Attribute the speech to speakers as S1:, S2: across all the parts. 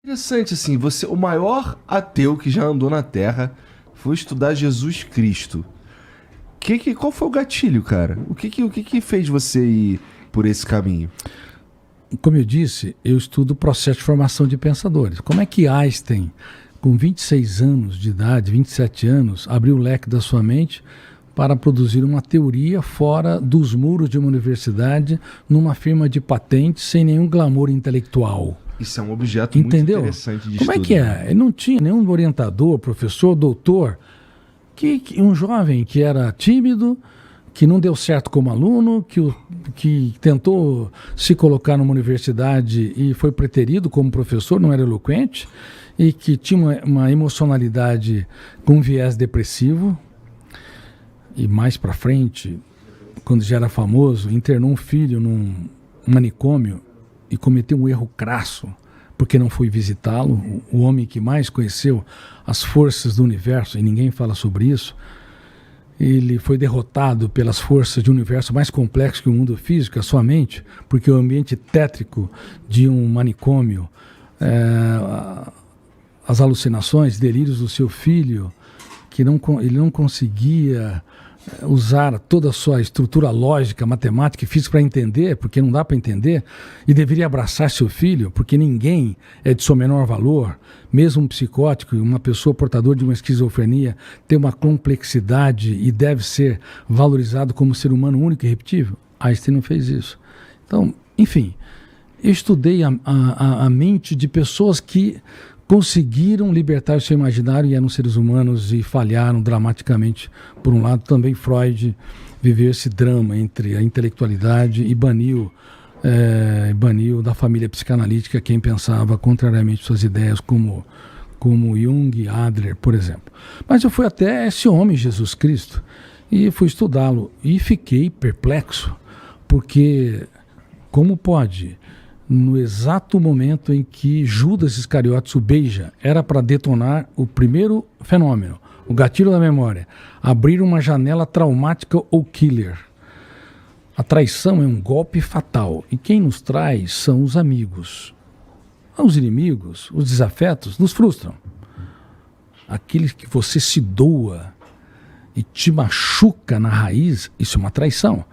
S1: Interessante, assim, você, o maior ateu que já andou na Terra, foi estudar Jesus Cristo. Qual foi o gatilho, cara? O que fez você ir por esse caminho?
S2: Como eu disse, eu estudo o processo de formação de pensadores. Como é que Einstein, com 26 anos de idade, 27 anos, abriu o leque da sua mente para produzir uma teoria fora dos muros de uma universidade, numa firma de patentes, sem nenhum glamour intelectual?
S1: Isso é um objeto
S2: Entendeu?
S1: muito interessante de
S2: Como
S1: estudo.
S2: é que é? Ele não tinha nenhum orientador, professor, doutor, um jovem que era tímido, que não deu certo como aluno, que tentou se colocar numa universidade e foi preterido como professor, não era eloquente, e que tinha uma emocionalidade com viés depressivo. E mais para frente, quando já era famoso, internou um filho num manicômio e cometeu um erro crasso, porque não foi visitá-lo. O homem que mais conheceu as forças do universo, e ninguém fala sobre isso, ele foi derrotado pelas forças de um universo mais complexo que o mundo físico, a sua mente, porque o ambiente tétrico de um manicômio, as alucinações, delírios do seu filho, que ele não conseguia usar toda a sua estrutura lógica, matemática e física para entender, porque não dá para entender, e deveria abraçar seu filho, porque ninguém é de seu menor valor. Mesmo um psicótico, uma pessoa portadora de uma esquizofrenia, tem uma complexidade e deve ser valorizado como ser humano único e irrepetível. Einstein não fez isso. Então, enfim, eu estudei a mente de pessoas que conseguiram libertar o seu imaginário e eram seres humanos e falharam dramaticamente. Por um lado, também Freud viveu esse drama entre a intelectualidade e baniu da família psicanalítica quem pensava contrariamente suas ideias, como Jung, Adler, por exemplo. Mas eu fui até esse homem, Jesus Cristo, e fui estudá-lo e fiquei perplexo, porque como pode, no exato momento em que Judas Iscariotes o beija, era para detonar o primeiro fenômeno, o gatilho da memória, abrir uma janela traumática ou killer. A traição é um golpe fatal, e quem nos traz são os amigos. Os inimigos, os desafetos, nos frustram. Aqueles que você se doa e te machuca na raiz, isso é uma traição.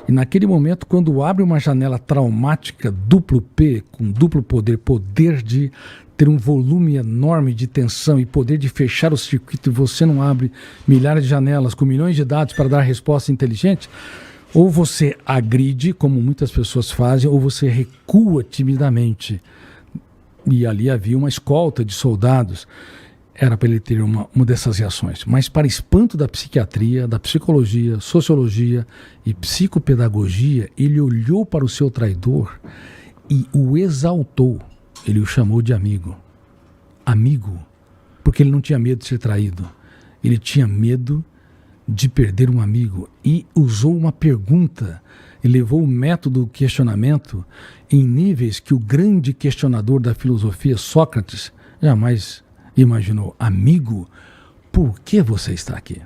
S2: E naquele momento, quando abre uma janela traumática, duplo P, com duplo poder, poder de ter um volume enorme de tensão e poder de fechar o circuito, e você não abre milhares de janelas com milhões de dados para dar resposta inteligente, ou você agride, como muitas pessoas fazem, ou você recua timidamente. E ali havia uma escolta de soldados. Era para ele ter uma dessas reações. Mas, para espanto da psiquiatria, da psicologia, sociologia e psicopedagogia, ele olhou para o seu traidor e o exaltou. Ele o chamou de amigo. Amigo, porque ele não tinha medo de ser traído. Ele tinha medo de perder um amigo e usou uma pergunta e levou o método do questionamento em níveis que o grande questionador da filosofia, Sócrates, jamais imaginou. Amigo, por que você está aqui?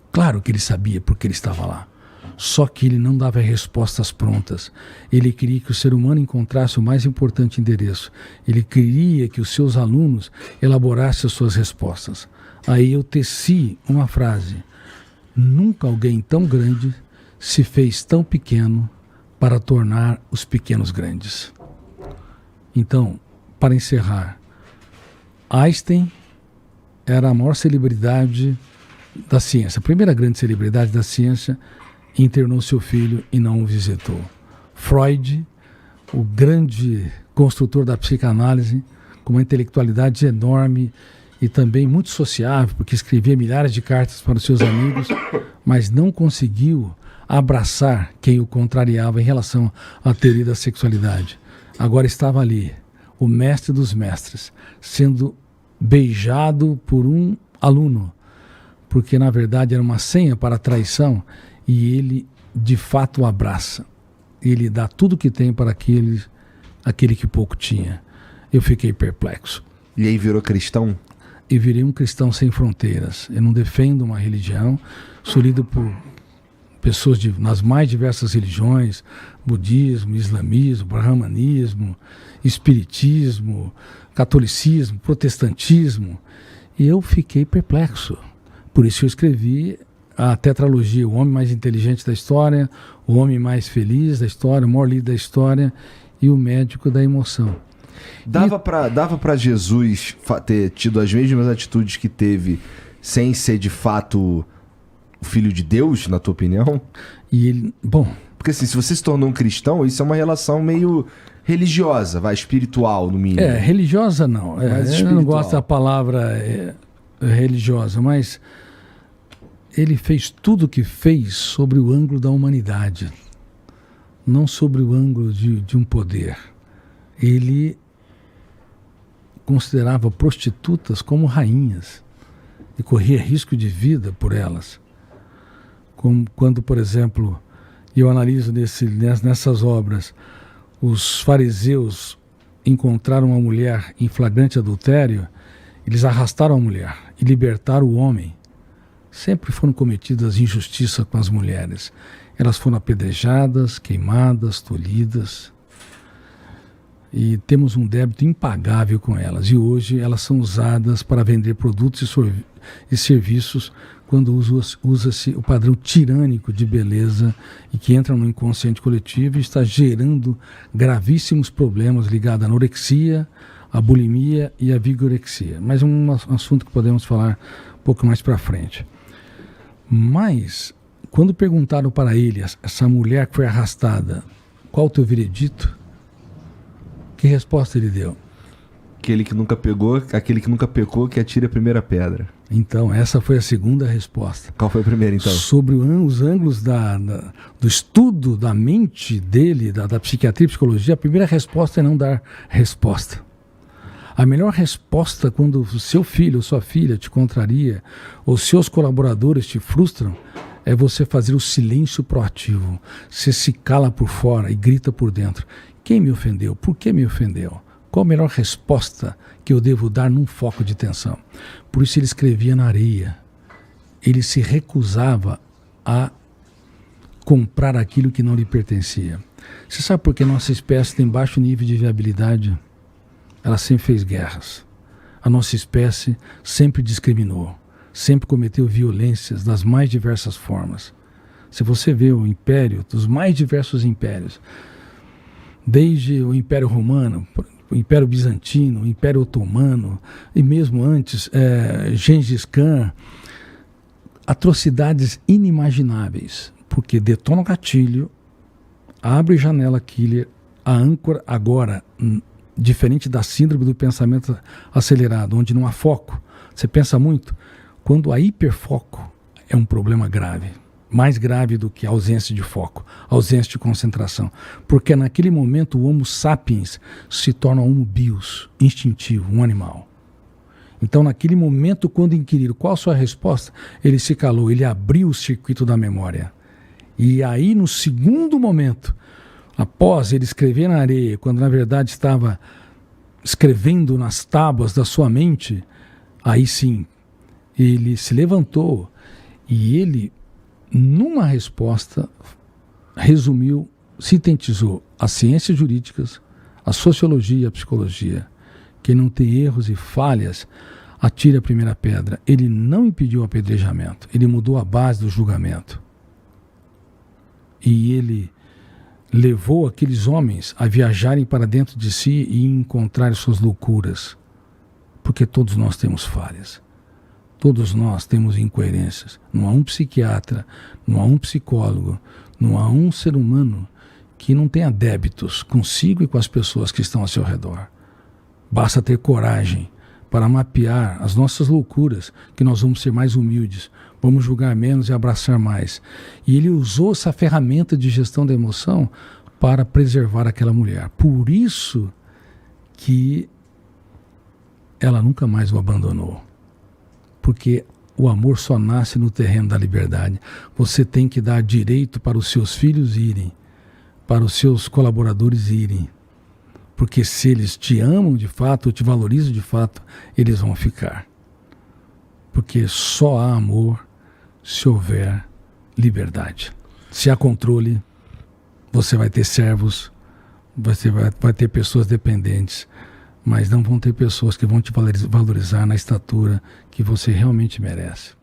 S2: Claro que ele sabia por que ele estava lá. Só que ele não dava respostas prontas. Ele queria que o ser humano encontrasse o mais importante endereço. Ele queria que os seus alunos elaborassem as suas respostas. Aí eu teci uma frase. Nunca alguém tão grande se fez tão pequeno para tornar os pequenos grandes. Então, para encerrar, Einstein era a maior celebridade da ciência, a primeira grande celebridade da ciência, internou seu filho e não o visitou. Freud, o grande construtor da psicanálise, com uma intelectualidade enorme e também muito sociável, porque escrevia milhares de cartas para os seus amigos, mas não conseguiu abraçar quem o contrariava em relação à teoria da sexualidade. Agora estava ali, o mestre dos mestres, sendo beijado por um aluno, porque na verdade era uma senha para a traição, e ele de fato o abraça. Ele dá tudo o que tem para aquele que pouco tinha. Eu fiquei perplexo.
S1: E aí virou cristão?
S2: E virei um cristão sem fronteiras. Eu não defendo uma religião, sou lido por pessoas nas mais diversas religiões, budismo, islamismo, brahmanismo, espiritismo, catolicismo, protestantismo, e eu fiquei perplexo. Por isso eu escrevi a tetralogia, O Homem Mais Inteligente da História, O Homem Mais Feliz da História, O Maior Líder da História e O Médico da Emoção.
S1: Dava pra Jesus ter tido as mesmas atitudes que teve sem ser de fato o Filho de Deus, na tua opinião?
S2: E ele, bom...
S1: Porque assim, se você se tornou um cristão, isso é uma relação meio religiosa, espiritual no mínimo.
S2: Religiosa não. Eu não gosto da palavra religiosa, mas ele fez tudo o que fez sobre o ângulo da humanidade, não sobre o ângulo de um poder. Ele considerava prostitutas como rainhas e corria risco de vida por elas. Como quando, por exemplo, eu analiso nessas obras, os fariseus encontraram uma mulher em flagrante adultério, eles arrastaram a mulher e libertaram o homem. Sempre foram cometidas injustiças com as mulheres. Elas foram apedrejadas, queimadas, tolhidas. E temos um débito impagável com elas. E hoje elas são usadas para vender produtos e serviços quando usa-se o padrão tirânico de beleza e que entra no inconsciente coletivo e está gerando gravíssimos problemas ligados à anorexia, à bulimia e à vigorexia. Mas é um assunto que podemos falar um pouco mais para frente. Mas, quando perguntaram para ele, essa mulher que foi arrastada, qual o teu veredito? Que resposta ele deu?
S1: Aquele que nunca pecou, que atire a primeira pedra.
S2: Então, essa foi a segunda resposta.
S1: Qual foi a primeira, então?
S2: Sobre os ângulos do estudo da mente dele, da psiquiatria e psicologia, a primeira resposta é não dar resposta. A melhor resposta quando o seu filho ou sua filha te contraria, ou seus colaboradores te frustram, é você fazer o silêncio proativo. Você se cala por fora e grita por dentro. Quem me ofendeu? Por que me ofendeu? Qual a melhor resposta que eu devo dar num foco de tensão? Por isso ele escrevia na areia. Ele se recusava a comprar aquilo que não lhe pertencia. Você sabe por que nossa espécie tem baixo nível de viabilidade? Ela sempre fez guerras. A nossa espécie sempre discriminou, sempre cometeu violências das mais diversas formas. Se você vê o império, dos mais diversos impérios, desde o Império Romano, o Império Bizantino, o Império Otomano, e mesmo antes, Gengis Khan, atrocidades inimagináveis, porque detona o gatilho, abre janela killer, a âncora agora, diferente da síndrome do pensamento acelerado, onde não há foco, você pensa muito, quando há hiperfoco é um problema grave. Mais grave do que a ausência de foco, ausência de concentração. Porque naquele momento o Homo sapiens se torna Homo bios, instintivo, um animal. Então naquele momento, quando inquiriram qual a sua resposta, ele se calou, ele abriu o circuito da memória. E aí no segundo momento, após ele escrever na areia, quando na verdade estava escrevendo nas tábuas da sua mente, aí sim, ele se levantou e ele, numa resposta, resumiu, sintetizou as ciências jurídicas, a sociologia e a psicologia. Quem não tem erros e falhas, atire a primeira pedra. Ele não impediu o apedrejamento, ele mudou a base do julgamento. E ele levou aqueles homens a viajarem para dentro de si e encontrar suas loucuras. Porque todos nós temos falhas. Todos nós temos incoerências. Não há um psiquiatra, não há um psicólogo, não há um ser humano que não tenha débitos consigo e com as pessoas que estão ao seu redor. Basta ter coragem para mapear as nossas loucuras, que nós vamos ser mais humildes, vamos julgar menos e abraçar mais. E ele usou essa ferramenta de gestão da emoção para preservar aquela mulher. Por isso que ela nunca mais o abandonou. Porque o amor só nasce no terreno da liberdade. Você tem que dar direito para os seus filhos irem, para os seus colaboradores irem. Porque se eles te amam de fato, ou te valorizam de fato, eles vão ficar. Porque só há amor se houver liberdade. Se há controle, você vai ter servos, você vai ter pessoas dependentes, mas não vão ter pessoas que vão te valorizar na estatura que você realmente merece.